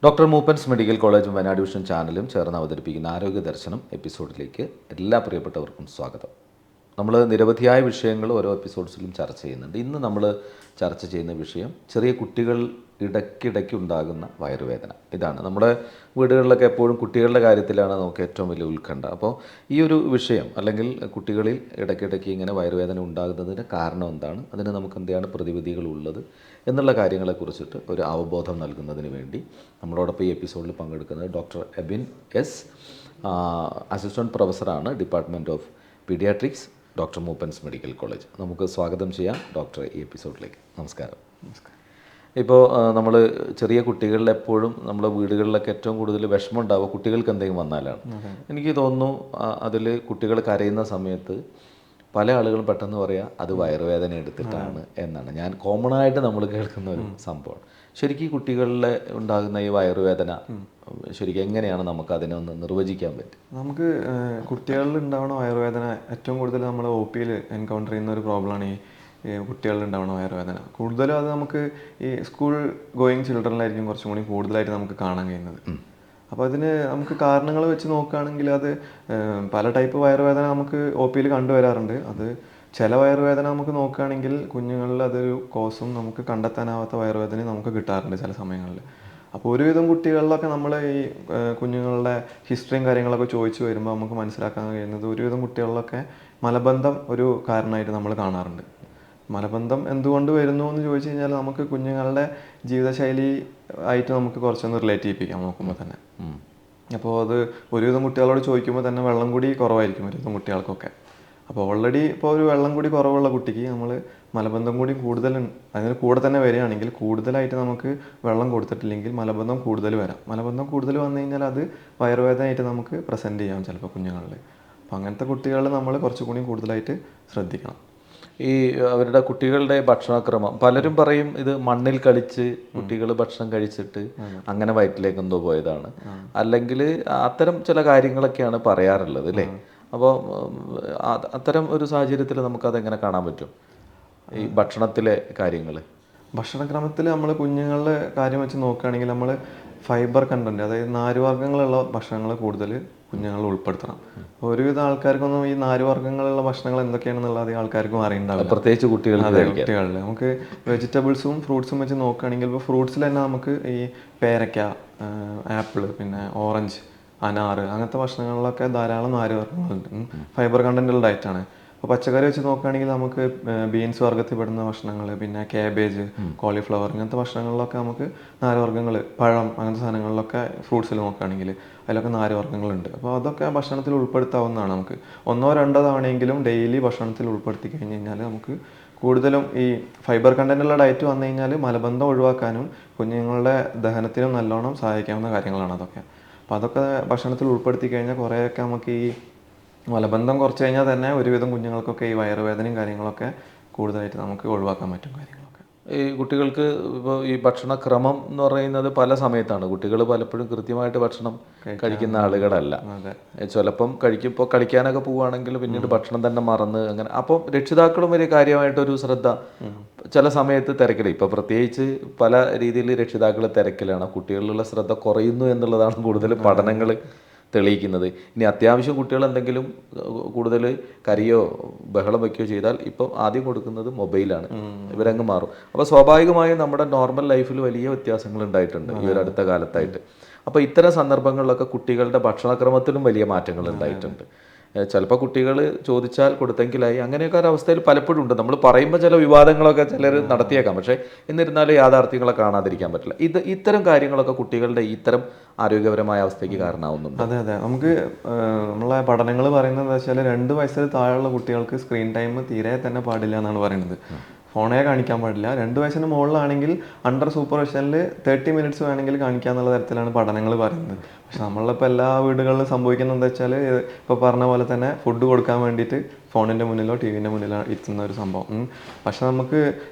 Doctor Moopen's medical കോളേജും Wayanad vision ചാനലും ചേർന്ന് അവതരിപ്പിക്കുന്ന ആരോഗ്യ ദർശനം എപ്പിസോഡിലേക്ക് എല്ലാ പ്രിയപ്പെട്ടവർക്കും സ്വാഗതം. നമ്മൾ നിരവധിയായ വിഷയങ്ങൾ ഓരോ എപ്പിസോഡ്സിലും ചർച്ച ചെയ്യുന്നുണ്ട്. ഇന്ന് നമ്മൾ ചർച്ച ചെയ്യുന്ന വിഷയം ചെറിയ കുട്ടികൾ ഇടയ്ക്കിടയ്ക്ക് ഉണ്ടാകുന്ന വയറുവേദന. ഇതാണ് നമ്മുടെ വീടുകളിലൊക്കെ എപ്പോഴും കുട്ടികളുടെ കാര്യത്തിലാണ് നമുക്ക് ഏറ്റവും വലിയ ഉത്കണ്ഠ. അപ്പോൾ ഈ ഒരു വിഷയം അല്ലെങ്കിൽ കുട്ടികളിൽ ഇടയ്ക്കിടയ്ക്ക് ഇങ്ങനെ വയറുവേദന ഉണ്ടാകുന്നതിന് കാരണം എന്താണ്, അതിന് നമുക്ക് എന്താണ് പ്രതിവിധികളുള്ളത് എന്നുള്ള കാര്യങ്ങളെക്കുറിച്ചിട്ട് ഒരു അവബോധം നൽകുന്നതിന് വേണ്ടി നമ്മളോടൊപ്പം ഈ എപ്പിസോഡിൽ പങ്കെടുക്കുന്നത് ഡോക്ടർ എബിൻ എസ്, അസിസ്റ്റൻറ്റ് പ്രൊഫസറാണ്, department of paediatrics, doctor Moopen's medical college. നമുക്ക് സ്വാഗതം ചെയ്യാം ഡോക്ടറെ ഈ എപ്പിസോഡിലേക്ക്. നമസ്കാരം. ഇപ്പോൾ നമ്മൾ ചെറിയ കുട്ടികളിൽ എപ്പോഴും നമ്മുടെ വീടുകളിലൊക്കെ ഏറ്റവും കൂടുതൽ വിഷമം ഉണ്ടാവുക കുട്ടികൾക്ക് എന്തെങ്കിലും വന്നാലാണ്. എനിക്ക് തോന്നുന്നു അതിൽ കുട്ടികൾ കരയുന്ന സമയത്ത് പല ആളുകളും പെട്ടെന്ന് പറയുക അത് വയറുവേദന എടുത്തിട്ടാണ് എന്നാണ്. ഞാൻ കോമണായിട്ട് നമ്മൾ കേൾക്കുന്ന ഒരു സംഭവമാണ്. ശരിക്കും കുട്ടികളിൽ ഉണ്ടാകുന്ന ഈ വയറുവേദന ശരിക്കും എങ്ങനെയാണ് നമുക്ക് അതിനെ ഒന്ന് നിർവചിക്കാൻ പറ്റും? നമുക്ക് കുട്ടികളിൽ ഉണ്ടാവുന്ന വയറുവേദന ഏറ്റവും കൂടുതൽ നമ്മൾ ഒ പിയിൽ എൻകൗണ്ടർ ചെയ്യുന്ന ഒരു പ്രോബ്ലമാണ് ഈ കുട്ടികളിൽ ഉണ്ടാവുന്ന വയറുവേദന. കൂടുതലും അത് നമുക്ക് ഈ സ്കൂൾ ഗോയിങ് ചിൽഡ്രനിലായിരിക്കും കുറച്ചും കൂടി കൂടുതലായിട്ട് നമുക്ക് കാണാൻ കഴിയുന്നത്. അപ്പോൾ അതിന് നമുക്ക് കാരണങ്ങൾ വെച്ച് നോക്കുകയാണെങ്കിൽ അത് പല ടൈപ്പ് വയറുവേദന നമുക്ക് ഒ പിയിൽ കണ്ടുവരാറുണ്ട്. അത് ചില വയറുവേദന നമുക്ക് നോക്കുകയാണെങ്കിൽ കുഞ്ഞുങ്ങളിൽ അതൊരു കോസും നമുക്ക് കണ്ടെത്താനാവാത്ത വയറുവേദന നമുക്ക് കിട്ടാറുണ്ട് ചില സമയങ്ങളിൽ. അപ്പോൾ ഒരുവിധം കുട്ടികളിലൊക്കെ നമ്മൾ ഈ കുഞ്ഞുങ്ങളുടെ ഹിസ്റ്ററിയും കാര്യങ്ങളൊക്കെ ചോദിച്ചു വരുമ്പോൾ നമുക്ക് മനസ്സിലാക്കാൻ കഴിയുന്നത് ഒരുവിധം കുട്ടികളിലൊക്കെ മലബന്ധം ഒരു കാരണമായിട്ട് നമ്മൾ കാണാറുണ്ട്. മലബന്ധം എന്തുകൊണ്ട് വരുന്നു എന്ന് ചോദിച്ചു കഴിഞ്ഞാൽ നമുക്ക് കുഞ്ഞുങ്ങളുടെ ജീവിതശൈലി ആയിട്ട് നമുക്ക് കുറച്ചൊന്ന് റിലേറ്റ് ചെയ്യിപ്പിക്കാം നോക്കുമ്പോൾ തന്നെ. അപ്പോൾ അത് ഒരുവിധം കുട്ടികളോട് ചോദിക്കുമ്പോൾ തന്നെ വെള്ളം കൂടി കുറവായിരിക്കും ഒരുവിധം കുട്ടികൾക്കൊക്കെ. അപ്പോൾ ഓൾറെഡി ഇപ്പോൾ ഒരു വെള്ളം കൂടി കുറവുള്ള കുട്ടിക്ക് നമ്മൾ മലബന്ധം കൂടി കൂടുതൽ അതിന് കൂടെ തന്നെ വരികയാണെങ്കിൽ കൂടുതലായിട്ട് നമുക്ക് വെള്ളം കൊടുത്തിട്ടില്ലെങ്കിൽ മലബന്ധം കൂടുതൽ വരാം. മലബന്ധം കൂടുതൽ വന്നു കഴിഞ്ഞാൽ അത് വയറുവേദനയായിട്ട് നമുക്ക് പ്രസൻറ്റ് ചെയ്യാം ചിലപ്പോൾ കുഞ്ഞുങ്ങളിൽ. അപ്പോൾ അങ്ങനത്തെ കുട്ടികളിൽ നമ്മൾ കുറച്ചുകൂടി കൂടുതലായിട്ട് ശ്രദ്ധിക്കണം. ഈ അവരുടെ കുട്ടികളുടെ ഭക്ഷണക്രമം പലരും പറയും ഇത് മണ്ണിൽ കളിച്ച് കുട്ടികൾ ഭക്ഷണം കഴിച്ചിട്ട് അങ്ങനെ വയറ്റിലേക്ക് എന്തോ പോയതാണ്, അല്ലെങ്കിൽ അത്തരം ചില കാര്യങ്ങളൊക്കെയാണ് പറയാറുള്ളത് അല്ലേ? അപ്പോൾ അത്തരം ഒരു സാഹചര്യത്തിൽ നമുക്കതെങ്ങനെ കാണാൻ പറ്റും ഈ ഭക്ഷണത്തിലെ കാര്യങ്ങൾ? ഭക്ഷണക്രമത്തിൽ നമ്മൾ കുഞ്ഞുങ്ങളുടെ കാര്യം വെച്ച് നോക്കുകയാണെങ്കിൽ നമ്മൾ ഫൈബർ കണ്ടൻറ്റ്, അതായത് നാരുവർഗ്ഗങ്ങളുള്ള ഭക്ഷണങ്ങൾ കൂടുതൽ കുഞ്ഞുങ്ങൾ ഉൾപ്പെടുത്തണം. ഒരുവിധ ആൾക്കാർക്കൊന്നും ഈ നാരുവർഗ്ഗങ്ങളുള്ള ഭക്ഷണങ്ങൾ എന്തൊക്കെയാണെന്നുള്ളത് ആൾക്കാർക്കും അറിയണ്ടാവില്ല, പ്രത്യേകിച്ച് കുട്ടികളിൽ. നമുക്ക് വെജിറ്റബിൾസും ഫ്രൂട്ട്സും വെച്ച് നോക്കുകയാണെങ്കിൽ ഇപ്പോൾ ഫ്രൂട്ട്സിൽ തന്നെ നമുക്ക് ഈ പേരയ്ക്ക, ആപ്പിൾ, പിന്നെ ഓറഞ്ച്, അനാറ് അങ്ങനത്തെ ഭക്ഷണങ്ങളിലൊക്കെ ധാരാളം നാരുവർഗ്ഗങ്ങളുണ്ട്, ഫൈബർ കണ്ടൻറ്റുള്ള ഡയറ്റാണ്. അപ്പോൾ പച്ചക്കറി വെച്ച് നോക്കുകയാണെങ്കിൽ നമുക്ക് ബീൻസ് വർഗ്ഗത്തിൽപ്പെടുന്ന ഭക്ഷണങ്ങൾ, പിന്നെ കാബേജ്, കോളിഫ്ലവർ ഇങ്ങനത്തെ ഭക്ഷണങ്ങളിലൊക്കെ നമുക്ക് നാരുവർഗ്ഗങ്ങൾ, പഴം അങ്ങനത്തെ സാധനങ്ങളിലൊക്കെ ഫ്രൂട്ട്സിൽ നോക്കുകയാണെങ്കിൽ അതിലൊക്കെ നാരുവർഗ്ഗങ്ങളുണ്ട്. അപ്പോൾ അതൊക്കെ ഭക്ഷണത്തിൽ ഉൾപ്പെടുത്താവുന്നതാണ്. നമുക്ക് 1-2 തവണയെങ്കിലും ഡെയിലി ഭക്ഷണത്തിൽ ഉൾപ്പെടുത്തി കഴിഞ്ഞ് കഴിഞ്ഞാൽ നമുക്ക് കൂടുതലും ഈ ഫൈബർ കണ്ടൻറ്റുള്ള ഡയറ്റ് വന്നു കഴിഞ്ഞാൽ മലബന്ധം ഒഴിവാക്കാനും കുഞ്ഞുങ്ങളുടെ ദഹനത്തിനും നല്ലോണം സഹായിക്കാവുന്ന കാര്യങ്ങളാണ് അതൊക്കെ. അപ്പോൾ അതൊക്കെ ഭക്ഷണത്തിൽ ഉൾപ്പെടുത്തി കഴിഞ്ഞാൽ കുറേയൊക്കെ നമുക്ക് ഈ മലബന്ധം കുറച്ച് കഴിഞ്ഞാൽ തന്നെ ഒരുവിധം കുഞ്ഞുങ്ങൾക്കൊക്കെ ഈ വയറുവേദനയും കാര്യങ്ങളൊക്കെ കൂടുതലായിട്ട് നമുക്ക് ഒഴിവാക്കാൻ പറ്റും കാര്യങ്ങളൊക്കെ. ഈ കുട്ടികൾക്ക് ഇപ്പോൾ ഈ ഭക്ഷണക്രമം എന്ന് പറയുന്നത് പല സമയത്താണ്. കുട്ടികൾ പലപ്പോഴും കൃത്യമായിട്ട് ഭക്ഷണം കഴിക്കുന്ന ആളുകളല്ല. ചിലപ്പം കഴിക്കുമ്പോൾ കളിക്കാനൊക്കെ പോവുകയാണെങ്കിൽ പിന്നീട് ഭക്ഷണം തന്നെ മറന്ന് അങ്ങനെ. അപ്പം രക്ഷിതാക്കളും വലിയ കാര്യമായിട്ടൊരു ശ്രദ്ധ ചില സമയത്ത് തിരക്കില്ല. ഇപ്പോൾ പ്രത്യേകിച്ച് പല രീതിയിൽ രക്ഷിതാക്കൾ തിരക്കിലാണ്, കുട്ടികളിലുള്ള ശ്രദ്ധ കുറയുന്നു എന്നുള്ളതാണ് കൂടുതൽ പഠനങ്ങൾ തെളിയിക്കുന്നത്. ഇനി അത്യാവശ്യം കുട്ടികൾ എന്തെങ്കിലും കൂടുതൽ കരയോ ബഹളം വയ്ക്കുകയോ ചെയ്താൽ ഇപ്പം ആദ്യം കൊടുക്കുന്നത് മൊബൈലാണ്, ഇവരങ്ങ് മാറും. അപ്പോൾ സ്വാഭാവികമായും നമ്മുടെ നോർമൽ ലൈഫിൽ വലിയ വ്യത്യാസങ്ങൾ ഉണ്ടായിട്ടുണ്ട് ഈ ഒരു അടുത്ത കാലത്തായിട്ട്. അപ്പോൾ ഇത്തരം സന്ദർഭങ്ങളിലൊക്കെ കുട്ടികളുടെ ഭക്ഷണക്രമത്തിലും വലിയ മാറ്റങ്ങൾ ഉണ്ടായിട്ടുണ്ട്. ചിലപ്പോൾ കുട്ടികൾ ചോദിച്ചാൽ കൊടുത്തെങ്കിലായി, അങ്ങനെയൊക്കെ ഒരു അവസ്ഥയിൽ പലപ്പോഴും ഉണ്ട്. നമ്മൾ പറയുമ്പോൾ ചില വിവാദങ്ങളൊക്കെ ചിലർ നടത്തിയേക്കാം, പക്ഷേ എന്നിരുന്നാലും യാഥാർത്ഥ്യങ്ങളെ കാണാതിരിക്കാൻ പറ്റില്ല. ഇത്തരം കാര്യങ്ങളൊക്കെ കുട്ടികളുടെ ഇത്തരം ആരോഗ്യപരമായ അവസ്ഥയ്ക്ക് കാരണമാവുന്നുണ്ട്. അതെ, നമുക്ക് നമ്മളെ പഠനങ്ങൾ പറയുന്നത് എന്താ വെച്ചാൽ 2 വയസ്സിൽ താഴെയുള്ള കുട്ടികൾക്ക് സ്ക്രീൻ ടൈം തീരെ തന്നെ പാടില്ല എന്നാണ് പറയുന്നത്. ഫോണേ കാണിക്കാൻ പാടില്ല. 2 വയസ്സിന് മുകളിലാണെങ്കിൽ അണ്ടർ സൂപ്പർവിഷനിൽ 30 മിനിറ്റ്സ് വേണമെങ്കിൽ കാണിക്കുക എന്നുള്ള തരത്തിലാണ് പഠനങ്ങൾ പറയുന്നത്. പക്ഷെ നമ്മളിപ്പോൾ എല്ലാ വീടുകളിലും സംഭവിക്കുന്നത് എന്താ വെച്ചാൽ ഇപ്പോൾ പറഞ്ഞ പോലെ തന്നെ ഫുഡ് കൊടുക്കാൻ വേണ്ടിയിട്ട് ഫോണിൻ്റെ മുന്നിലോ ടി-വിൻ്റെ മുന്നിലോ ഇരുത്തുന്ന ഒരു സംഭവം. പക്ഷെ നമുക്ക്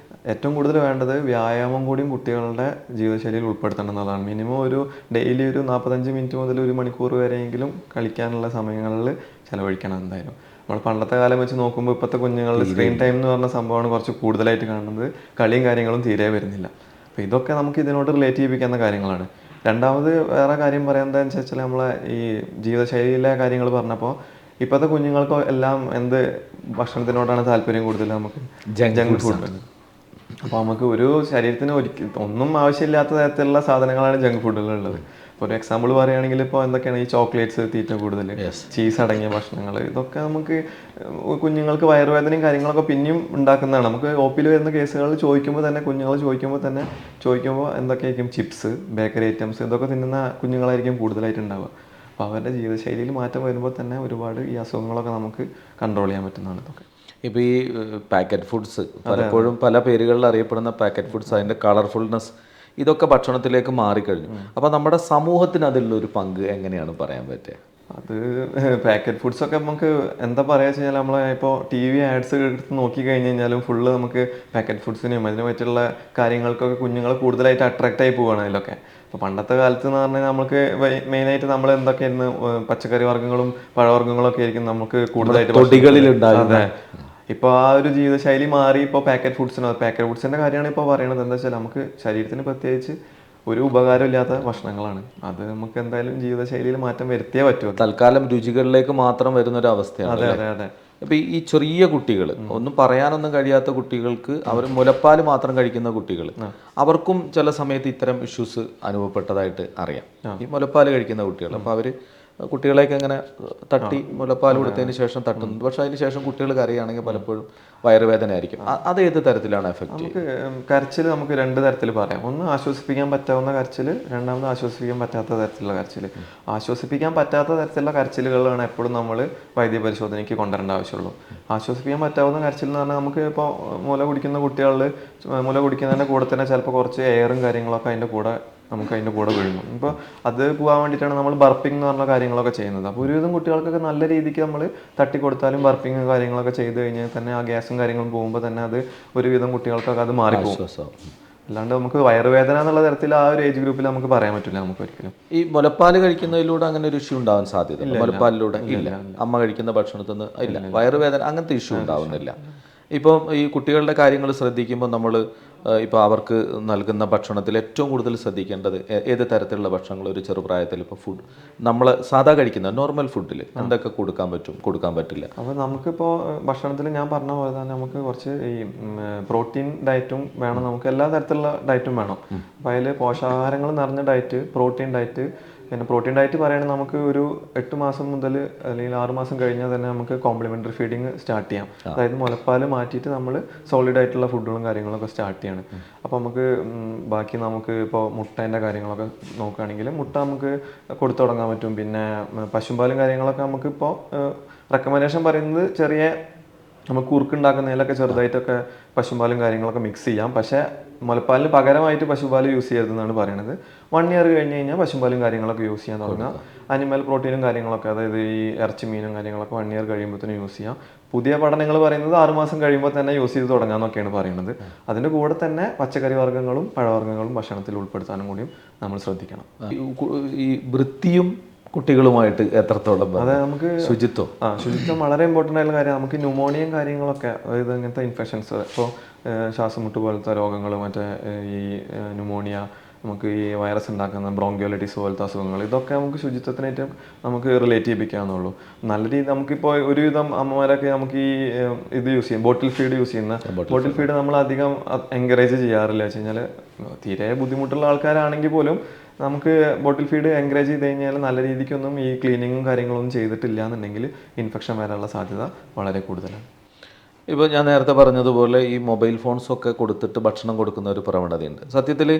ഏറ്റവും കൂടുതൽ വേണ്ടത് വ്യായാമം കൂടിയും കുട്ടികളുടെ ജീവിതശൈലിയിൽ ഉൾപ്പെടുത്തണം എന്നുള്ളതാണ്. മിനിമം ഒരു ഡെയിലി ഒരു 45 മിനിറ്റ് മുതൽ 1 മണിക്കൂർ വരെയെങ്കിലും കളിക്കാനുള്ള സമയങ്ങളിൽ ചിലവഴിക്കണം എന്തായാലും. നമ്മൾ പണ്ടത്തെ കാലം വെച്ച് നോക്കുമ്പോൾ ഇപ്പോഴത്തെ കുഞ്ഞുങ്ങളുടെ സ്ക്രീൻ ടൈം എന്ന് പറഞ്ഞ സംഭവമാണ് കുറച്ച് കൂടുതലായിട്ട് കാണുന്നത്. കളിയും കാര്യങ്ങളും തീരെ വരുന്നില്ല. അപ്പോൾ ഇതൊക്കെ നമുക്ക് ഇതിനോട് റിലേറ്റ് ചെയ്യിപ്പിക്കുന്ന കാര്യങ്ങളാണ്. രണ്ടാമത് വേറെ കാര്യം പറയാൻ എന്താണെന്ന് വെച്ചാൽ നമ്മളെ ഈ ജീവിതശൈലിയിലെ കാര്യങ്ങൾ പറഞ്ഞപ്പോൾ ഇപ്പോഴത്തെ കുഞ്ഞുങ്ങൾക്ക് എല്ലാം എന്ത് ഭക്ഷണത്തിനോടാണ് താല്പര്യം കൂടുതൽ? നമുക്ക് ജങ്ക് ഫുഡ്. അപ്പോൾ നമുക്ക് ഒരു ശരീരത്തിന് ഒന്നും ആവശ്യമില്ലാത്ത തരത്തിലുള്ള സാധനങ്ങളാണ് ജങ്ക് ഫുഡുകളുള്ളത്. ഇപ്പോൾ ഒരു എക്സാമ്പിൾ പറയുകയാണെങ്കിൽ ഇപ്പോൾ എന്തൊക്കെയാണ് ഈ ചോക്ലേറ്റ്സ് തീറ്റ കൂടുതൽ, ചീസ് അടങ്ങിയ ഭക്ഷണങ്ങൾ, ഇതൊക്കെ നമുക്ക് കുഞ്ഞുങ്ങൾക്ക് വയറുവേദനയും കാര്യങ്ങളൊക്കെ പിന്നെയും ഉണ്ടാക്കുന്നതാണ്. നമുക്ക് OPയിൽ വരുന്ന കേസുകളിൽ ചോദിക്കുമ്പോൾ എന്തൊക്കെയായിരിക്കും ചിപ്സ്, ബേക്കറി ഐറ്റംസ്, ഇതൊക്കെ തിന്നുന്ന കുഞ്ഞുങ്ങളായിരിക്കും കൂടുതലായിട്ട് ഉണ്ടാവുക. അപ്പോൾ അവരുടെ ജീവിതശൈലിയിൽ മാറ്റം വരുമ്പോൾ തന്നെ ഒരുപാട് ഈ അസുഖങ്ങളൊക്കെ നമുക്ക് കൺട്രോൾ ചെയ്യാൻ പറ്റുന്നതാണ് ഇതൊക്കെ. ഇപ്പോൾ ഈ പാക്കറ്റ് ഫുഡ്സ് പലപ്പോഴും പല പേരുകളിൽ അറിയപ്പെടുന്ന പാക്കറ്റ് ഫുഡ്സ്, അതിൻ്റെ കളർഫുൾനെസ്, ഇതൊക്കെ ഭക്ഷണത്തിലേക്ക് മാറിക്കഴിഞ്ഞു. അപ്പോൾ നമ്മുടെ സമൂഹത്തിന് അതിലുള്ളൊരു പങ്ക് എങ്ങനെയാണ് പറയാൻ പറ്റുക? അത് പാക്കറ്റ് ഫുഡ്സൊക്കെ നമുക്ക് എന്താ പറയുക വെച്ച് കഴിഞ്ഞാൽ നമ്മളെ ഇപ്പോൾ TV ആഡ്സ് എടുത്ത് നോക്കി കഴിഞ്ഞ് കഴിഞ്ഞാലും ഫുള്ള് നമുക്ക് പാക്കറ്റ് ഫുഡ്സിനെയും അതിന് പറ്റുള്ള കാര്യങ്ങൾക്കൊക്കെ കുഞ്ഞുങ്ങൾ കൂടുതലായിട്ട് അട്രാക്റ്റ് ആയി പോവുകയാണ് അതിലൊക്കെ. ഇപ്പോൾ പണ്ടത്തെ കാലത്ത് എന്ന് പറഞ്ഞാൽ നമുക്ക് മെയിനായിട്ട് നമ്മൾ എന്തൊക്കെയായിരുന്നു, പച്ചക്കറി വർഗ്ഗങ്ങളും പഴവർഗ്ഗങ്ങളും ഒക്കെ ആയിരിക്കും നമുക്ക് കൂടുതലായിട്ട്. അതെ, ഇപ്പോൾ ആ ഒരു ജീവിതശൈലി മാറി ഇപ്പോൾ പാക്കറ്റ് ഫുഡ്സിൻ്റെ കാര്യമാണ് ഇപ്പോൾ പറയുന്നത്. എന്താ വെച്ചാൽ നമുക്ക് ശരീരത്തിന് പ്രത്യേകിച്ച് ഒരു ഉപകാരമില്ലാത്ത ഭക്ഷണങ്ങളാണ്. അത് നമുക്ക് എന്തായാലും ജീവിതശൈലിയിൽ മാറ്റം വരുത്തിയേ പറ്റൂ. തൽക്കാലം രുചികളിലേക്ക് മാത്രം വരുന്നൊരു അവസ്ഥയാണ്. അതെ അതെ അതെ. അപ്പോൾ ഈ ചെറിയ കുട്ടികൾ, ഒന്നും പറയാനൊന്നും കഴിയാത്ത കുട്ടികൾക്ക്, അവർ മുലപ്പാൽ മാത്രം കഴിക്കുന്ന കുട്ടികൾ, അവർക്കും ചില സമയത്ത് ഇത്തരം ഇഷ്യൂസ് അനുഭവപ്പെട്ടതായിട്ട് അറിയാം, ഈ മുലപ്പാൽ കഴിക്കുന്ന കുട്ടികൾ. അപ്പോൾ അവർ കുട്ടികളെയൊക്കെ അങ്ങനെ തട്ടി മുലപ്പാൽ കൊടുത്തതിന് ശേഷം തട്ടുന്നുണ്ട്. പക്ഷെ അതിന് ശേഷം കുട്ടികൾ കരയുകയാണെങ്കിൽ പലപ്പോഴും വയറുവേദന ആയിരിക്കും. അത് ഏത് തരത്തിലാണ് എഫക്റ്റ്? നമുക്ക് കരച്ചിൽ നമുക്ക് രണ്ട് തരത്തിൽ പറയാം. ഒന്ന് ആശ്വസിപ്പിക്കാൻ പറ്റാവുന്ന കരച്ചിൽ, രണ്ടാമത് ആശ്വസിപ്പിക്കാൻ പറ്റാത്ത തരത്തിലുള്ള കരച്ചിൽ. ആശ്വസിപ്പിക്കാൻ പറ്റാത്ത തരത്തിലുള്ള കരച്ചിലുകളാണ് എപ്പോഴും നമ്മൾ വൈദ്യപരിശോധനയ്ക്ക് കൊണ്ടുവരേണ്ട ആവശ്യമുള്ളൂ. ആശ്വസിപ്പിക്കാൻ പറ്റാവുന്ന കരച്ചിൽ എന്ന് പറഞ്ഞാൽ നമുക്ക് ഇപ്പോൾ മുല കുടിക്കുന്നതിൻ്റെ കൂടെ തന്നെ ചിലപ്പോൾ കുറച്ച് എയറും കാര്യങ്ങളൊക്കെ അതിൻ്റെ കൂടെ വീഴുന്നു. ഇപ്പോൾ അത് പോകാൻ വേണ്ടിയിട്ടാണ് നമ്മൾ ബർപ്പിംഗ് എന്ന് പറഞ്ഞ കാര്യങ്ങളൊക്കെ ചെയ്യുന്നത്. അപ്പോൾ ഒരുവിധം കുട്ടികൾക്കൊക്കെ നല്ല രീതിക്ക് നമ്മൾ തട്ടിക്കൊടുത്താലും ബർപ്പിംഗ് കാര്യങ്ങളൊക്കെ ചെയ്ത് കഴിഞ്ഞാൽ തന്നെ ആ ഗ്യാസും കാര്യങ്ങളും പോകുമ്പോൾ തന്നെ അത് ഒരുവിധം കുട്ടികൾക്കൊക്കെ അത് മാറിപ്പോകും. അല്ലാണ്ട് നമുക്ക് വയറുവേദന എന്നുള്ള തരത്തിൽ ആ ഒരു ഏജ് ഗ്രൂപ്പിൽ നമുക്ക് പറയാൻ പറ്റില്ല നമുക്ക് ഒരിക്കലും. ഈ മുലപ്പാൽ കഴിക്കുന്നതിലൂടെ അങ്ങനെ ഒരു ഇഷ്യൂ ഉണ്ടാവാൻ സാധ്യത? മുലപ്പാലിലൂടെ ഇല്ല, അമ്മ കഴിക്കുന്ന ഭക്ഷണത്തിൽ നിന്ന് ഇല്ല, വയറുവേദന അങ്ങനത്തെ ഇഷ്യൂ ഉണ്ടാവുന്നില്ല. ഇപ്പം ഈ കുട്ടികളുടെ കാര്യങ്ങൾ ശ്രദ്ധിക്കുമ്പോൾ നമ്മൾ ഇപ്പോൾ അവർക്ക് നൽകുന്ന ഭക്ഷണത്തിൽ ഏറ്റവും കൂടുതൽ ശ്രദ്ധിക്കേണ്ടത് ഏത് തരത്തിലുള്ള ഭക്ഷണങ്ങൾ? ഒരു ചെറുപ്രായത്തിൽ ഇപ്പോൾ ഫുഡ് നമ്മൾ സാധാ കഴിക്കുന്ന നോർമൽ ഫുഡിൽ എന്തൊക്കെ കൊടുക്കാൻ പറ്റും, കൊടുക്കാൻ പറ്റില്ല? അപ്പോൾ നമുക്കിപ്പോൾ ഭക്ഷണത്തിൽ ഞാൻ പറഞ്ഞ പോലെ തന്നെ നമുക്ക് കുറച്ച് ഈ പ്രോട്ടീൻ ഡയറ്റും വേണം, നമുക്ക് എല്ലാ തരത്തിലുള്ള ഡയറ്റും വേണം. അപ്പോൾ അതിൽ പോഷകാഹാരങ്ങൾ നിറഞ്ഞ ഡയറ്റ്, പ്രോട്ടീൻ ഡയറ്റ്. പിന്നെ പ്രോട്ടീൻ ഡയറ്റ് പറയുകയാണെങ്കിൽ നമുക്ക് ഒരു 8 മാസം മുതൽ അല്ലെങ്കിൽ 6 മാസം കഴിഞ്ഞാൽ തന്നെ നമുക്ക് കോംപ്ലിമെൻ്ററി ഫീഡിങ് സ്റ്റാർട്ട് ചെയ്യാം. അതായത് മുലപ്പാൽ മാറ്റിയിട്ട് നമ്മൾ സോളിഡ് ആയിട്ടുള്ള ഫുഡുകളും കാര്യങ്ങളൊക്കെ സ്റ്റാർട്ട് ചെയ്യാണ്. അപ്പോൾ നമുക്ക് ബാക്കി നമുക്ക് ഇപ്പോൾ മുട്ടേൻ്റെ കാര്യങ്ങളൊക്കെ നോക്കുകയാണെങ്കിൽ മുട്ട നമുക്ക് കൊടുത്തു തുടങ്ങാൻ പറ്റും. പിന്നെ പശുമ്പാലും കാര്യങ്ങളൊക്കെ നമുക്കിപ്പോൾ റെക്കമെൻഡേഷൻ പറയുന്നത് ചെറിയ നമുക്ക് കുറുക്കുണ്ടാക്കുന്നതിലൊക്കെ ചെറുതായിട്ടൊക്കെ പശുപാലും കാര്യങ്ങളൊക്കെ മിക്സ് ചെയ്യാം. പക്ഷേ മുലപ്പാലിന് പകരമായിട്ട് പശുപാൽ യൂസ് ചെയ്യരുതെന്നാണ് പറയുന്നത്. 1 ഇയർ കഴിഞ്ഞ് കഴിഞ്ഞാൽ പശുപാലും കാര്യങ്ങളൊക്കെ യൂസ് ചെയ്യാൻ തുടങ്ങുക. അനിമൽ പ്രോട്ടീനും കാര്യങ്ങളൊക്കെ, അതായത് ഈ ഇറച്ചി മീനും കാര്യങ്ങളൊക്കെ 1 ഇയർ കഴിയുമ്പോഴത്തേനും യൂസ് ചെയ്യാം. പുതിയ പഠനങ്ങൾ പറയുന്നത് 6 മാസം കഴിയുമ്പോൾ തന്നെ യൂസ് ചെയ്ത് തുടങ്ങാമെന്നൊക്കെയാണ് പറയുന്നത്. അതിൻ്റെ കൂടെ തന്നെ പച്ചക്കറി വർഗ്ഗങ്ങളും പഴവർഗ്ഗങ്ങളും ഭക്ഷണത്തിൽ ഉൾപ്പെടുത്താനും കൂടിയും നമ്മൾ ശ്രദ്ധിക്കണം. ഈ വൃത്തിയും കുട്ടികളുമായിട്ട് എത്രത്തോളം? അതെ, നമുക്ക് ശുചിത്വം വളരെ ഇമ്പോർട്ടൻ്റ് ആയിട്ടുള്ള കാര്യം. നമുക്ക് ന്യൂമോണിയയും കാര്യങ്ങളൊക്കെ, അതായത് അങ്ങനത്തെ ഇൻഫെക്ഷൻസ്, ഇപ്പോൾ ശ്വാസമുട്ട് പോലത്തെ രോഗങ്ങൾ, മറ്റേ ഈ ന്യൂമോണിയ, നമുക്ക് ഈ വൈറസ് ഉണ്ടാക്കുന്ന ബ്രോങ്കിയോലൈറ്റിസ് പോലത്തെ അസുഖങ്ങൾ, ഇതൊക്കെ നമുക്ക് ശുചിത്വത്തിനായിട്ട് നമുക്ക് റിലേറ്റ് ചെയ്യിപ്പിക്കാവുന്നുള്ളൂ. നല്ല രീതി നമുക്കിപ്പോൾ ഒരുവിധം അമ്മമാരൊക്കെ നമുക്ക് ഈ ഇത് യൂസ് ചെയ്യും, ബോട്ടിൽ ഫീഡ് യൂസ് ചെയ്യുന്ന. ബോട്ടിൽ ഫീഡ് നമ്മൾ അധികം എൻകറേജ് ചെയ്യാറില്ല. വെച്ച് കഴിഞ്ഞാൽ തീരെ ബുദ്ധിമുട്ടുള്ള ആൾക്കാരാണെങ്കിൽ പോലും നമുക്ക് ബോട്ടിൽ ഫീഡ് എൻകറേജ് ചെയ്ത് കഴിഞ്ഞാൽ നല്ല രീതിക്കൊന്നും ഈ ക്ലീനിങ്ങും കാര്യങ്ങളൊന്നും ചെയ്തിട്ടില്ല എന്നുണ്ടെങ്കിൽ ഇൻഫെക്ഷൻ വരാനുള്ള സാധ്യത വളരെ കൂടുതലാണ്. ഇപ്പോൾ ഞാൻ നേരത്തെ പറഞ്ഞതുപോലെ ഈ മൊബൈൽ ഫോൺസൊക്കെ കൊടുത്തിട്ട് ഭക്ഷണം കൊടുക്കുന്ന ഒരു പ്രവണതയുണ്ട്. സത്യത്തിൽ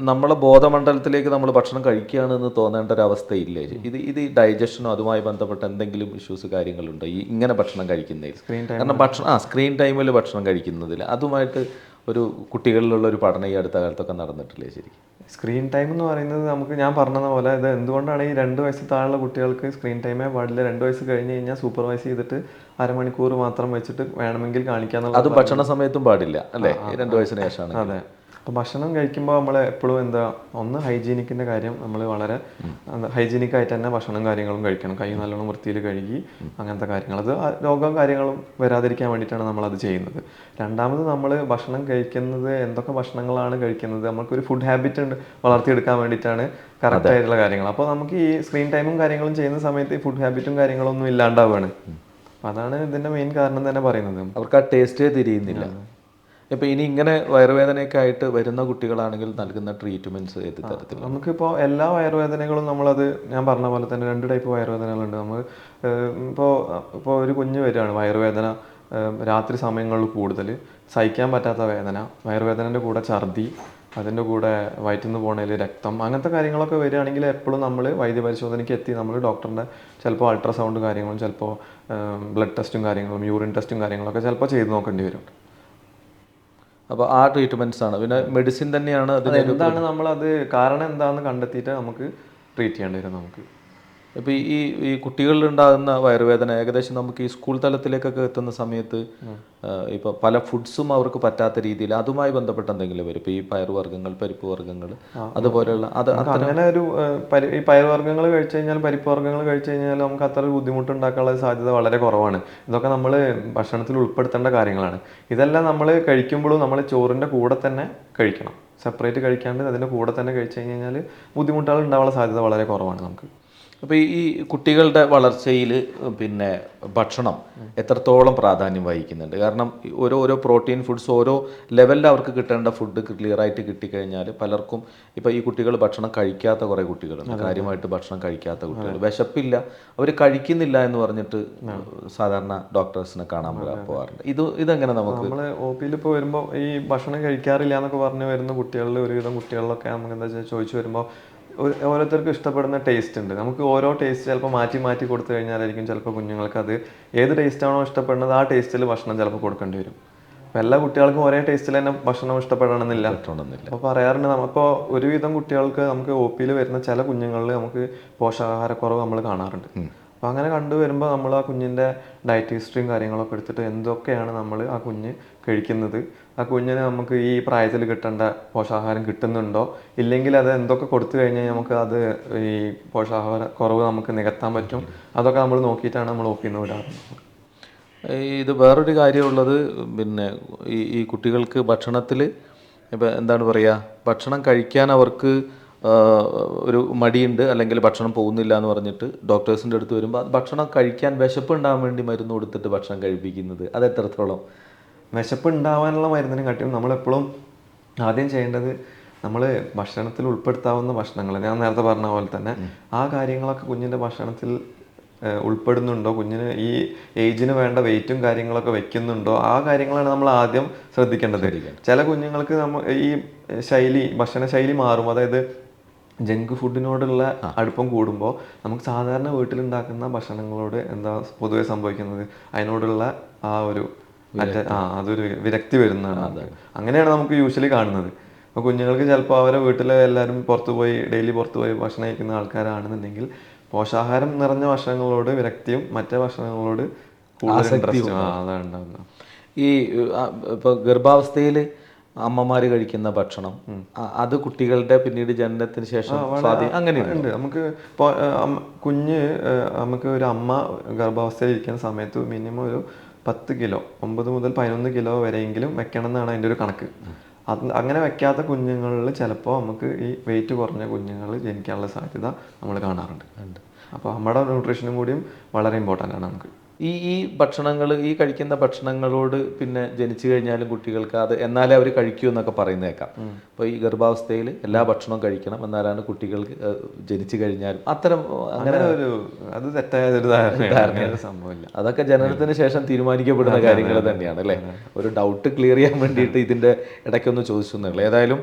നമ്മളെ ബോധമണ്ഡലത്തിലേക്ക് നമ്മൾ ഭക്ഷണം കഴിക്കുകയാണെന്ന് തോന്നേണ്ട ഒരു അവസ്ഥയില്ലേ? ഇത് ഡൈജഷനോ അതുമായി ബന്ധപ്പെട്ട എന്തെങ്കിലും ഇഷ്യൂസ് കാര്യങ്ങളുണ്ടോ ഈ ഇങ്ങനെ ഭക്ഷണം കഴിക്കുന്നതിൽ? കാരണം സ്ക്രീൻ ടൈമിൽ ഭക്ഷണം കഴിക്കുന്നതിൽ അതുമായിട്ട് ഒരു കുട്ടികളിലുള്ള ഒരു പഠനം ഈ അടുത്ത കാലത്തൊക്കെ നടന്നിട്ടില്ലേ? ശരിക്കും സ്ക്രീൻ ടൈം എന്ന് പറയുന്നത് ഞാൻ പറഞ്ഞ പോലെ ഇത് എന്തുകൊണ്ടാണ് ഈ 2 വയസ്സ് താഴെയുള്ള കുട്ടികൾക്ക് സ്ക്രീൻ ടൈമേ പാടില്ല. 2 വയസ്സ് കഴിഞ്ഞ് കഴിഞ്ഞാൽ സൂപ്പർവൈസ് ചെയ്തിട്ട് അരമണിക്കൂർ മാത്രം വെച്ചിട്ട് വേണമെങ്കിൽ കാണിക്കാന്നുള്ള. അത് ഭക്ഷണ സമയത്തും പാടില്ല അല്ലേ? 2 വയസ്സിന് ശേഷമാണ്. അതെ. അപ്പോൾ ഭക്ഷണം കഴിക്കുമ്പോൾ നമ്മൾ എപ്പോഴും ഒന്ന് ഹൈജീനിക്കിൻ്റെ കാര്യം, നമ്മൾ വളരെ ഹൈജീനിക്കായിട്ട് തന്നെ ഭക്ഷണം കാര്യങ്ങളും കഴിക്കണം. കൈ നല്ലോണം വൃത്തിയിൽ കഴുകി അങ്ങനത്തെ കാര്യങ്ങൾ, അത് രോഗവും കാര്യങ്ങളും വരാതിരിക്കാൻ വേണ്ടിയിട്ടാണ് നമ്മളത് ചെയ്യുന്നത്. രണ്ടാമത് നമ്മൾ ഭക്ഷണം കഴിക്കുന്നത് എന്തൊക്കെ ഭക്ഷണങ്ങളാണ് കഴിക്കുന്നത്, നമുക്കൊരു ഫുഡ് ഹാബിറ്റ് വളർത്തിയെടുക്കാൻ വേണ്ടിയിട്ടാണ് കറക്റ്റ് ആയിട്ടുള്ള കാര്യങ്ങൾ. അപ്പോൾ നമുക്ക് ഈ സ്ക്രീൻ ടൈമും കാര്യങ്ങളും ചെയ്യുന്ന സമയത്ത് ഈ ഫുഡ് ഹാബിറ്റും കാര്യങ്ങളൊന്നും ഇല്ലാണ്ടാവുകയാണ്. അതാണ് ഇതിന്റെ മെയിൻ കാരണം തന്നെ പറയുന്നത്. അവർക്ക് ആ ടേസ്റ്റേ തിരിയുന്നില്ല. ഇപ്പം ഇനി ഇങ്ങനെ വയറുവേദനയൊക്കെ ആയിട്ട് വരുന്ന കുട്ടികളാണെങ്കിൽ നൽകുന്ന ട്രീറ്റ്മെന്റ്സ് ഏത് തരത്തിൽ? നമുക്കിപ്പോൾ എല്ലാ വയറുവേദനകളും നമ്മളത് ഞാൻ പറഞ്ഞ പോലെ തന്നെ 2 ടൈപ്പ് വയറുവേദനകളുണ്ട്. നമ്മൾ ഇപ്പോൾ ഒരു കുഞ്ഞ് വരികയാണ് വയറുവേദന, രാത്രി സമയങ്ങളിൽ കൂടുതൽ സഹിക്കാൻ പറ്റാത്ത വേദന, വയറുവേദനൻ്റെ കൂടെ ഛർദി, അതിൻ്റെ കൂടെ വയറ്റിൽ നിന്ന് പോകണതിൽ രക്തം, അങ്ങനത്തെ കാര്യങ്ങളൊക്കെ വരികയാണെങ്കിൽ എപ്പോഴും നമ്മൾ വൈദ്യപരിശോധനയ്ക്ക് എത്തി നമ്മൾ ഡോക്ടറിൻ്റെ ചിലപ്പോൾ അൾട്രാസൗണ്ട് കാര്യങ്ങളും ചിലപ്പോൾ ബ്ലഡ് ടെസ്റ്റും കാര്യങ്ങളും യൂറിൻ ടെസ്റ്റും കാര്യങ്ങളൊക്കെ ചിലപ്പോൾ ചെയ്ത് നോക്കേണ്ടി വരും. അപ്പോൾ ആ ട്രീറ്റ്മെൻറ്റ്സ് ആണ്. പിന്നെ മെഡിസിൻ തന്നെയാണ് എന്താണ് നമ്മളത് കാരണം എന്താണെന്ന് കണ്ടെത്തിയിട്ട് നമുക്ക് ട്രീറ്റ് ചെയ്യേണ്ടി വരും. നമുക്ക് ഇപ്പോൾ ഈ കുട്ടികളിലുണ്ടാകുന്ന വയറുവേദന ഏകദേശം നമുക്ക് ഈ സ്കൂൾ തലത്തിലേക്കൊക്കെ എത്തുന്ന സമയത്ത് ഇപ്പോൾ പല ഫുഡ്സും അവർക്ക് പറ്റാത്ത രീതിയിൽ അതുമായി ബന്ധപ്പെട്ട എന്തെങ്കിലും വരും. ഇപ്പോൾ ഈ പയറുവർഗ്ഗങ്ങൾ, പരിപ്പ് വർഗ്ഗങ്ങൾ അതുപോലെയുള്ള അങ്ങനെ ഒരു ഈ പയറുവർഗ്ഗങ്ങൾ കഴിച്ചു കഴിഞ്ഞാൽ, പരിപ്പ് വർഗ്ഗങ്ങൾ കഴിച്ചു കഴിഞ്ഞാൽ നമുക്ക് അത്ര ഒരു ബുദ്ധിമുട്ടുണ്ടാക്കാനുള്ള സാധ്യത വളരെ കുറവാണ്. ഇതൊക്കെ നമ്മൾ ഭക്ഷണത്തിൽ ഉൾപ്പെടുത്തേണ്ട കാര്യങ്ങളാണ്. ഇതെല്ലാം നമ്മൾ കഴിക്കുമ്പോഴും നമ്മൾ ചോറിൻ്റെ കൂടെ തന്നെ കഴിക്കണം. സെപ്പറേറ്റ് കഴിക്കാണ്ട് അതിൻ്റെ കൂടെ തന്നെ കഴിച്ചു കഴിഞ്ഞാൽ ബുദ്ധിമുട്ടുകൾ ഉണ്ടാവാനുള്ള സാധ്യത വളരെ കുറവാണ് നമുക്ക്. അപ്പോൾ ഈ കുട്ടികളുടെ വളർച്ചയിൽ പിന്നെ ഭക്ഷണം എത്രത്തോളം പ്രാധാന്യം വഹിക്കുന്നുണ്ട്? കാരണം ഓരോ പ്രോട്ടീൻ ഫുഡ്സ് ഓരോ ലെവലിൽ അവർക്ക് കിട്ടേണ്ട ഫുഡ് ക്ലിയറായിട്ട് കിട്ടിക്കഴിഞ്ഞാൽ പലർക്കും ഇപ്പോൾ ഈ കുട്ടികൾ ഭക്ഷണം കഴിക്കാത്ത കുറേ കുട്ടികളുണ്ട്. കാര്യമായിട്ട് ഭക്ഷണം കഴിക്കാത്ത കുട്ടികൾ, വിശപ്പില്ല, അവർ കഴിക്കുന്നില്ല എന്ന് പറഞ്ഞിട്ട് സാധാരണ ഡോക്ടേഴ്സിനെ കാണാൻ പോകാറുണ്ട്. ഇതെങ്ങനെ നമ്മൾ OPയിൽ ഇപ്പോൾ വരുമ്പോൾ ഈ ഭക്ഷണം കഴിക്കാറില്ല എന്നൊക്കെ പറഞ്ഞ് വരുന്ന കുട്ടികളിൽ ഒരുവിധം കുട്ടികളിലൊക്കെ നമുക്ക് എന്താ വെച്ചാൽ ചോദിച്ചു വരുമ്പോൾ ഓരോരുത്തർക്കും ഇഷ്ടപ്പെടുന്ന ടേസ്റ്റ് ഉണ്ട്. നമുക്ക് ഓരോ ടേസ്റ്റ് ചിലപ്പോൾ മാറ്റി കൊടുത്തു കഴിഞ്ഞാലായിരിക്കും ചിലപ്പോൾ കുഞ്ഞുങ്ങൾക്ക് അത് ഏത് ടേസ്റ്റാണോ ഇഷ്ടപ്പെടുന്നത് ആ ടേസ്റ്റിൽ ഭക്ഷണം ചിലപ്പോൾ കൊടുക്കേണ്ടി വരും. അപ്പോൾ എല്ലാ കുട്ടികൾക്കും ഒരേ ടേസ്റ്റിൽ തന്നെ ഭക്ഷണം ഇഷ്ടപ്പെടണമെന്നില്ല. അപ്പോൾ പറയാറുണ്ട്, നമ്മളിപ്പോൾ ഒരുവിധം കുട്ടികൾക്ക് നമുക്ക് OPയിൽ വരുന്ന ചില കുഞ്ഞുങ്ങളിൽ നമുക്ക് പോഷകാഹാരക്കുറവ് നമ്മൾ കാണാറുണ്ട്. അപ്പോൾ അങ്ങനെ കണ്ടുവരുമ്പോൾ നമ്മൾ ആ കുഞ്ഞിൻ്റെ ഡയറ്റ് ഹിസ്റ്ററിയും കാര്യങ്ങളൊക്കെ എടുത്തിട്ട് എന്തൊക്കെയാണ് നമ്മൾ ആ കുഞ്ഞ് കഴിക്കുന്നത്, ആ കുഞ്ഞിന് നമുക്ക് ഈ പ്രായത്തിൽ കിട്ടേണ്ട പോഷകാഹാരം കിട്ടുന്നുണ്ടോ, ഇല്ലെങ്കിൽ അത് എന്തൊക്കെ കൊടുത്തു കഴിഞ്ഞാൽ നമുക്ക് അത് ഈ പോഷകാഹാര കുറവ് നമുക്ക് നികത്താൻ പറ്റും, അതൊക്കെ നമ്മൾ നോക്കിയിട്ടാണ് നമ്മൾ OPയിൽ നിന്ന് വിടാറുള്ളത്. ഇത് വേറൊരു കാര്യമുള്ളത്, പിന്നെ ഈ കുട്ടികൾക്ക് ഭക്ഷണത്തിൽ ഇപ്പം എന്താണ് പറയുക, ഭക്ഷണം കഴിക്കാൻ അവർക്ക് ഒരു മടിയുണ്ട്, അല്ലെങ്കിൽ ഭക്ഷണം പോകുന്നില്ല എന്ന് പറഞ്ഞിട്ട് ഡോക്ടേഴ്സിൻ്റെ അടുത്ത് വരുമ്പോൾ ഭക്ഷണം കഴിക്കാൻ വിശപ്പ് ഉണ്ടാകാൻ വേണ്ടി മരുന്ന് കൊടുത്തിട്ട് ഭക്ഷണം കഴിപ്പിക്കുന്നത് അത് എത്രത്തോളം? വിശപ്പ് ഉണ്ടാവാനുള്ള മരുന്നിനെ കാട്ടിയും നമ്മളെപ്പോഴും ആദ്യം ചെയ്യേണ്ടത് നമ്മൾ ഭക്ഷണത്തിൽ ഉൾപ്പെടുത്താവുന്ന ഭക്ഷണങ്ങൾ, ഞാൻ നേരത്തെ പറഞ്ഞ പോലെ തന്നെ ആ കാര്യങ്ങളൊക്കെ കുഞ്ഞിൻ്റെ ഭക്ഷണത്തിൽ ഉൾപ്പെടുന്നുണ്ടോ, കുഞ്ഞിന് ഈ ഏജിന് വേണ്ട വെയിറ്റും കാര്യങ്ങളൊക്കെ വെക്കുന്നുണ്ടോ, ആ കാര്യങ്ങളാണ് നമ്മൾ ആദ്യം ശ്രദ്ധിക്കേണ്ടത്. ചില കുഞ്ഞുങ്ങൾക്ക് ഈ ഭക്ഷണ ശൈലി മാറും. അതായത് ജങ്ക് ഫുഡിനോടുള്ള അടുപ്പം കൂടുമ്പോൾ നമുക്ക് സാധാരണ വീട്ടിലുണ്ടാക്കുന്ന ഭക്ഷണങ്ങളോട് എന്താ പൊതുവെ സംഭവിക്കുന്നത്, അതിനോടുള്ള ആ ഒരു അതൊരു വിരക്തി വരുന്നതാണ്. അങ്ങനെയാണ് നമുക്ക് യൂഷ്വലി കാണുന്നത്. അപ്പോൾ കുഞ്ഞുങ്ങൾക്ക് ചിലപ്പോൾ അവരെ വീട്ടിലെ എല്ലാവരും ഡെയിലി പുറത്തു പോയി ഭക്ഷണം കഴിക്കുന്ന ആൾക്കാരാണെന്നുണ്ടെങ്കിൽ പോഷകാഹാരം നിറഞ്ഞ ഭക്ഷണങ്ങളോട് വിരക്തിയും മറ്റേ ഭക്ഷണങ്ങളോട് കൂടുതൽ ഇൻട്രസ്റ്റും അതാണ് ഉണ്ടാകുന്നത്. ഈ ഇപ്പോൾ ഗർഭാവസ്ഥയിൽ അമ്മമാർ കഴിക്കുന്ന ഭക്ഷണം അത് കുട്ടികളുടെ പിന്നീട് ജനനത്തിന് ശേഷം അങ്ങനെയുണ്ട്. നമുക്ക് ഇപ്പോൾ നമുക്ക് ഒരു അമ്മ ഗർഭാവസ്ഥയിൽ ഇരിക്കുന്ന സമയത്ത് മിനിമം ഒരു 10 കിലോ 9 മുതൽ 11 കിലോ വരെയെങ്കിലും വെക്കണം എന്നാണ് അതിൻ്റെ ഒരു കണക്ക്. അങ്ങനെ വെക്കാത്ത കുഞ്ഞുങ്ങളിൽ ചിലപ്പോൾ നമുക്ക് ഈ വെയിറ്റ് കുറഞ്ഞ കുഞ്ഞുങ്ങൾ ജനിക്കാനുള്ള സാധ്യത നമ്മൾ കാണാറുണ്ട്. അപ്പോൾ നമ്മുടെ ന്യൂട്രീഷനും കൂടിയും വളരെ ഇമ്പോർട്ടൻ്റ് ആണ് നമുക്ക്. ഈ ഭക്ഷണങ്ങൾ, ഈ കഴിക്കുന്ന ഭക്ഷണങ്ങളോട് പിന്നെ ജനിച്ചു കഴിഞ്ഞാലും കുട്ടികൾക്ക് അത് എന്നാലേ അവർ കഴിക്കൂ എന്നൊക്കെ പറയുന്നേക്കാം. അപ്പോൾ ഈ ഗർഭാവസ്ഥയിൽ എല്ലാ ഭക്ഷണവും കഴിക്കണം എന്നാലാണ് കുട്ടികൾക്ക് ജനിച്ചു കഴിഞ്ഞാലും അത്തരം അങ്ങനെ അത് തെറ്റായ ഒരു സംഭവമില്ല. അതൊക്കെ ജനനത്തിന് ശേഷം തീരുമാനിക്കപ്പെടുന്ന കാര്യങ്ങൾ തന്നെയാണ് അല്ലേ. ഒരു ഡൗട്ട് ക്ലിയർ ചെയ്യാൻ വേണ്ടിയിട്ട് ഇതിൻ്റെ ഇടയ്ക്കൊന്ന് ചോദിച്ചെന്നുള്ളൂ. ഏതായാലും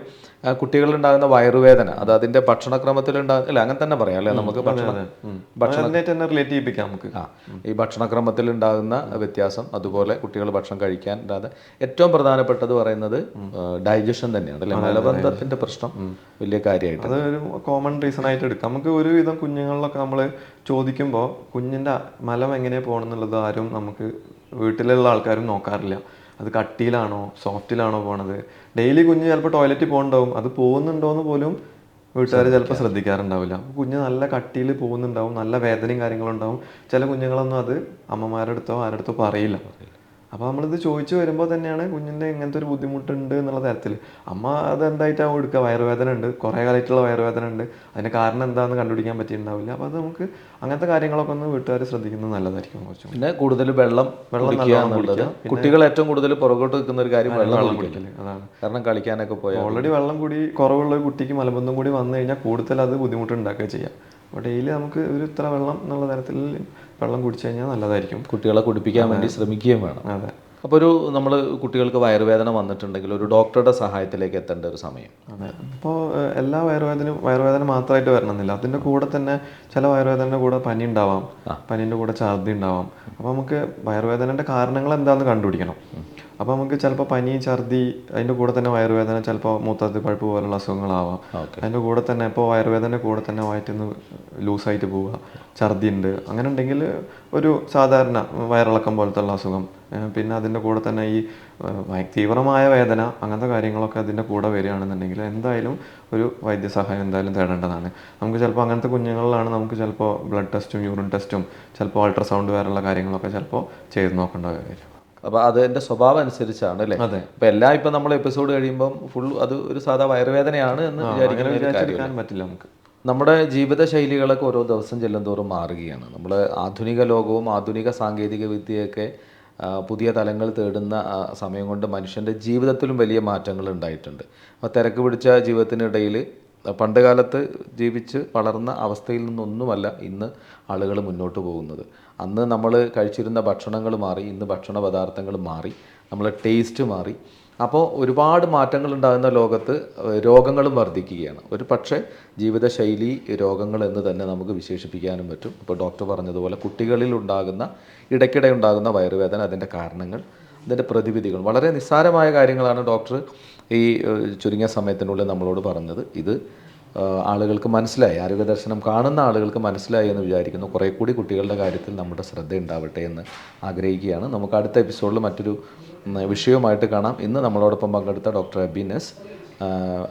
കുട്ടികളുണ്ടാകുന്ന വയറുവേദന അത് അതിൻ്റെ ഭക്ഷണക്രമത്തിലുണ്ടാകുന്ന അല്ല അങ്ങനെ തന്നെ പറയാം അല്ലേ. നമുക്ക് ഈ ഭക്ഷണക്രമത്തിൽ ഉണ്ടാകുന്ന വ്യത്യാസം, അതുപോലെ കുട്ടികൾ ഭക്ഷണം കഴിക്കാൻ ഏറ്റവും പ്രധാനപ്പെട്ടത് പറയുന്നത് ഡൈജഷൻ തന്നെയാണ് അല്ലേ. മലബന്ധത്തിന്റെ പ്രശ്നം വലിയ കാര്യമായിട്ട് അതൊരു കോമൺ റീസൺ ആയിട്ട് എടുക്കാം. നമുക്ക് ഒരുവിധം കുഞ്ഞുങ്ങളിലൊക്കെ നമ്മൾ ചോദിക്കുമ്പോൾ കുഞ്ഞിൻ്റെ മലം എങ്ങനെയാണ് പോകണമെന്നുള്ളത് ആരും നമുക്ക് വീട്ടിലുള്ള ആൾക്കാരും നോക്കാറില്ല. അത് കട്ടിയിലാണോ സോഫ്റ്റിലാണോ പോണത്, ഡെയിലി കുഞ്ഞ് ചിലപ്പോൾ ടോയ്ലറ്റിൽ പോകുന്നുണ്ടാവും, അത് പോകുന്നുണ്ടോയെന്ന് പോലും വീട്ടുകാർ ചിലപ്പോൾ ശ്രദ്ധിക്കാറുണ്ടാവില്ല. കുഞ്ഞ് നല്ല കട്ടിയിൽ പോകുന്നുണ്ടാവും, നല്ല വേദനയും കാര്യങ്ങളും ഉണ്ടാവും. ചില കുഞ്ഞുങ്ങളൊന്നും അത് അമ്മമാരുടെ അടുത്തോ ആരുടെ അടുത്തോ പറയില്ല. അപ്പോൾ നമ്മളിത് ചോദിച്ചു വരുമ്പോൾ തന്നെയാണ് കുഞ്ഞിൻ്റെ ഇങ്ങനത്തെ ഒരു ബുദ്ധിമുട്ടുണ്ട് എന്നുള്ള തരത്തിൽ അമ്മ അതെന്തായിട്ടാവും എടുക്കുക, വയറുവേദന ഉണ്ട്, കുറേ കാലമായിട്ടുള്ള വയറുവേദന ഉണ്ട്, അതിന് കാരണം എന്താണെന്ന് കണ്ടുപിടിക്കാൻ പറ്റിയിട്ടുണ്ടാവില്ല. അപ്പോൾ അത് നമുക്ക് അങ്ങനത്തെ കാര്യങ്ങളൊക്കെ ഒന്ന് വീട്ടുകാർ ശ്രദ്ധിക്കുന്നത് നല്ലതായിരിക്കും. കുറച്ചും പിന്നെ കൂടുതൽ വെള്ളം കുടിക്കുക എന്നുള്ളത് കുട്ടികൾ ഏറ്റവും കൂടുതൽ പുറകോട്ട് നിൽക്കുന്ന ഒരു കാര്യം വെള്ളം കുടിക്കല്. അതാണ്. കാരണം കളിക്കാനൊക്കെ പോയാൽ ഓൾറെഡി വെള്ളം കൂടി കുറവുള്ള ഒരു കുട്ടിക്ക് മലബന്ധം കൂടി വന്നു കഴിഞ്ഞാൽ കൂടുതൽ അത് ബുദ്ധിമുട്ടുണ്ടാക്കുക ചെയ്യാം. അപ്പോൾ ഡെയിലി നമുക്ക് ഒരു ഇത്ര വെള്ളം എന്നുള്ള തരത്തിൽ വെള്ളം കുടിച്ചു കഴിഞ്ഞാൽ നല്ലതായിരിക്കും. കുട്ടികളെ കുടിപ്പിക്കാൻ വേണ്ടി ശ്രമിക്കുകയും വേണം. അതെ. അപ്പോൾ ഒരു നമ്മൾ കുട്ടികൾക്ക് വയറുവേദന വന്നിട്ടുണ്ടെങ്കിൽ ഒരു ഡോക്ടറുടെ സഹായത്തിലേക്ക് എത്തേണ്ട ഒരു സമയം. അതെ. അപ്പോൾ എല്ലാ വയറുവേദന മാത്രമായിട്ട് വരണമെന്നില്ല. അതിൻ്റെ കൂടെ തന്നെ ചില വയറുവേദനയുടെ കൂടെ പനി ഉണ്ടാവാം, പനീൻ്റെ കൂടെ ഛർദി ഉണ്ടാവാം. അപ്പോൾ നമുക്ക് വയറുവേദനയുടെ കാരണങ്ങൾ എന്താണെന്ന് കണ്ടുപിടിക്കണം. അപ്പോൾ നമുക്ക് ചിലപ്പോൾ പനി, ഛർദി, അതിൻ്റെ കൂടെ തന്നെ വയറുവേദന, ചിലപ്പോൾ മൂത്രത്തിൽ പഴുപ്പ് പോലുള്ള അസുഖങ്ങളാവാം. അതിൻ്റെ കൂടെ തന്നെ ഇപ്പോൾ വയറുവേദന കൂടെ തന്നെ വയറ്റിന്ന് ലൂസായിട്ട് പോവുക, ഛർദി ഉണ്ട്, അങ്ങനെ ഉണ്ടെങ്കിൽ ഒരു സാധാരണ വയറിളക്കം പോലത്തുള്ള അസുഖം. പിന്നെ അതിൻ്റെ കൂടെ തന്നെ ഈ തീവ്രമായ വേദന, അങ്ങനത്തെ കാര്യങ്ങളൊക്കെ അതിൻ്റെ കൂടെ വരികയാണെന്നുണ്ടെങ്കിൽ എന്തായാലും ഒരു വൈദ്യസഹായം എന്തായാലും തേടേണ്ടതാണ്. നമുക്ക് ചിലപ്പോൾ അങ്ങനത്തെ കുഞ്ഞുങ്ങളിലാണ് നമുക്ക് ചിലപ്പോൾ ബ്ലഡ് ടെസ്റ്റും യൂറിൻ ടെസ്റ്റും ചിലപ്പോൾ അൾട്രാസൗണ്ട് വേറെയുള്ള കാര്യങ്ങളൊക്കെ ചിലപ്പോൾ ചെയ്ത് നോക്കേണ്ട വരും. അപ്പോൾ അത് എൻ്റെ സ്വഭാവം അനുസരിച്ചാണ് അല്ലേ? അതെ. അപ്പോൾ എല്ലാം ഇപ്പം നമ്മൾ എപ്പിസോഡ് കഴിയുമ്പം ഫുൾ അത് ഒരു സാധാ വയറുവേദനയാണ് എന്ന് വിചാരിക്കാൻ പറ്റില്ല. നമുക്ക് നമ്മുടെ ജീവിതശൈലികളൊക്കെ ഓരോ ദിവസം ചെല്ലുന്തോറും മാറുകയാണ്. നമ്മൾ ആധുനിക ലോകവും ആധുനിക സാങ്കേതിക വിദ്യയൊക്കെ പുതിയ തലങ്ങൾ തേടുന്ന സമയം കൊണ്ട് മനുഷ്യൻ്റെ ജീവിതത്തിലും വലിയ മാറ്റങ്ങൾ ഉണ്ടായിട്ടുണ്ട്. അപ്പോൾ തിരക്ക് പിടിച്ച ജീവിതത്തിനിടയിൽ പണ്ട് കാലത്ത് ജീവിച്ച് വളർന്ന അവസ്ഥയിൽ നിന്നൊന്നുമല്ല ഇന്ന് ആളുകൾ മുന്നോട്ട് പോകുന്നത്. അന്ന് നമ്മൾ കഴിച്ചിരുന്ന ഭക്ഷണങ്ങൾ മാറി, ഇന്ന് ഭക്ഷണ പദാർത്ഥങ്ങൾ മാറി, നമ്മളെ ടേസ്റ്റ് മാറി. അപ്പോൾ ഒരുപാട് മാറ്റങ്ങൾ ഉണ്ടാകുന്ന ലോകത്ത് രോഗങ്ങളും വർദ്ധിക്കുകയാണ്. ഒരു പക്ഷേ ജീവിതശൈലി രോഗങ്ങൾ എന്ന് തന്നെ നമുക്ക് വിശേഷിപ്പിക്കാനും പറ്റും. ഇപ്പോൾ ഡോക്ടർ പറഞ്ഞതുപോലെ കുട്ടികളിൽ ഉണ്ടാകുന്ന ഇടയ്ക്കിടെ ഉണ്ടാകുന്ന വയറുവേദന, അതിൻ്റെ കാരണങ്ങൾ, അതിൻ്റെ പ്രതിവിധികൾ, വളരെ നിസ്സാരമായ കാര്യങ്ങളാണ് ഡോക്ടർ ഈ ചുരുങ്ങിയ സമയത്തിനുള്ളിൽ നമ്മളോട് പറഞ്ഞത്. ഇത് ആളുകൾക്ക് മനസ്സിലായി, ആരോഗ്യദർശനം കാണുന്ന ആളുകൾക്ക് മനസ്സിലായി എന്ന് വിചാരിക്കുന്നു. കുറേ കൂടി കുട്ടികളുടെ കാര്യത്തിൽ നമ്മുടെ ശ്രദ്ധ ഉണ്ടാവട്ടെ എന്ന് ആഗ്രഹിക്കുകയാണ്. നമുക്ക് അടുത്ത എപ്പിസോഡിൽ മറ്റൊരു വിഷയവുമായിട്ട് കാണാം. ഇന്ന് നമ്മളോടൊപ്പം പങ്കെടുത്ത doctor Abinas,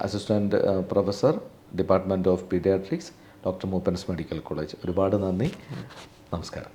assistant professor, department of paediatrics, doctor Moopen's medical college. ഒരുപാട് നന്ദി. നമസ്കാരം.